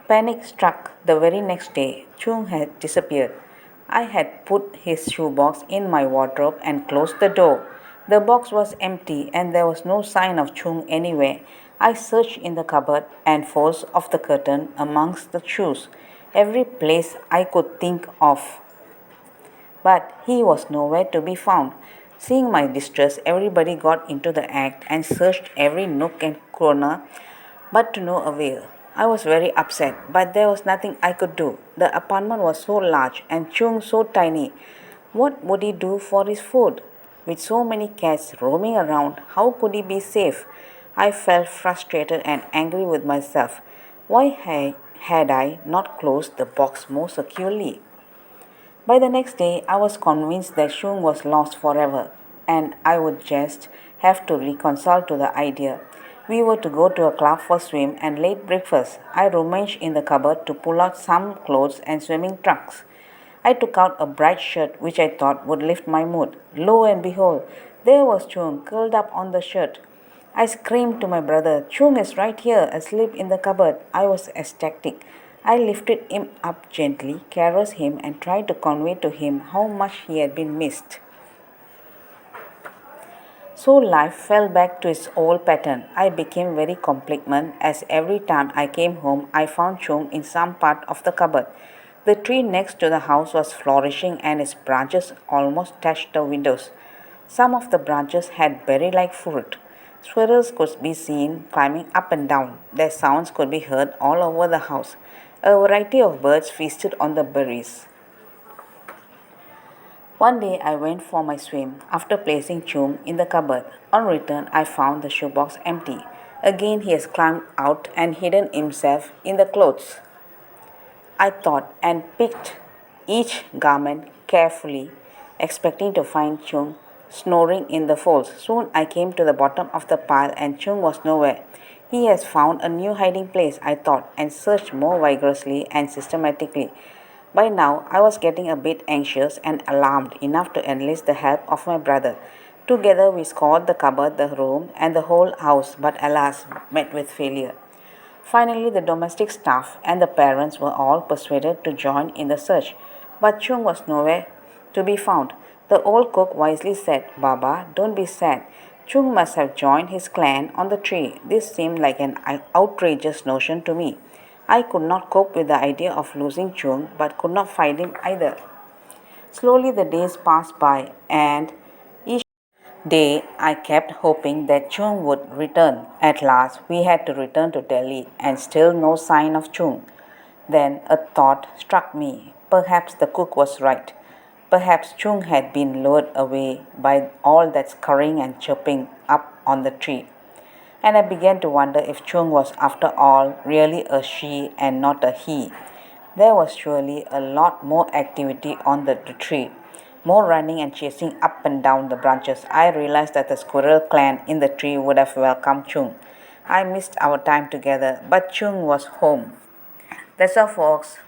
Panic struck the very next day. Choogh had disappeared. I had put his shoebox in my wardrobe and closed the door. The box was empty and there was no sign of Choogh anywhere. I searched in the cupboard and folds of the curtain, amongst the shoes, every place I could think of. But he was nowhere to be found. Seeing my distress, everybody got into the act and searched every nook and corner, but to no avail. I was very upset, but there was nothing I could do. The apartment was so large and Choogh so tiny. What would he do for his food? With so many cats roaming around, how could he be safe? I felt frustrated and angry with myself. Why had I not closed the box more securely? By the next day, I was convinced that Choogh was lost forever, and I would just have to reconcile to the idea. We were to go to a club for swim and late breakfast. I rummaged in the cupboard to pull out some clothes and swimming trunks. I took out a bright shirt which I thought would lift my mood. Lo and behold, there was Choogh curled up on the shirt. I screamed to my brother, Choogh is right here, asleep in the cupboard. I was ecstatic. I lifted him up gently, caressed him, and tried to convey to him how much he had been missed. So life fell back to its old pattern. I became very compliant as every time I came home I found Choogh in some part of the cupboard. The tree next to the house was flourishing and its branches almost touched the windows. Some of the branches had berry-like fruit. Squirrels could be seen climbing up and down. Their sounds could be heard all over the house. A variety of birds feasted on the berries. One day I went for my swim after placing Choogh in the cupboard. On return, I found the shoebox empty. Again he has climbed out and hidden himself in the clothes, I thought, and picked each garment carefully, expecting to find Choogh snoring in the folds. Soon I came to the bottom of the pile and Choogh was nowhere. He has found a new hiding place, I thought, and searched more vigorously and systematically. By now, I was getting a bit anxious and alarmed enough to enlist the help of my brother. Together, we scoured the cupboard, the room, and the whole house, but alas, met with failure. Finally, the domestic staff and the parents were all persuaded to join in the search, but Choogh was nowhere to be found. The old cook wisely said, Baba, don't be sad. Choogh must have joined his clan on the tree. This seemed like an outrageous notion to me. I could not cope with the idea of losing Choogh, but could not find him either. Slowly the days passed by, and each day I kept hoping that Choogh would return. At last we had to return to Delhi, and still no sign of Choogh. Then a thought struck me. Perhaps the cook was right. Perhaps Choogh had been lured away by all that scurrying and chirping up on the tree. And I began to wonder if Choogh was after all really a she and not a he. There was surely a lot more activity on the tree, more running and chasing up and down the branches. I realized that the squirrel clan in the tree would have welcomed Choogh. I missed our time together, but Choogh was home. That's all, folks.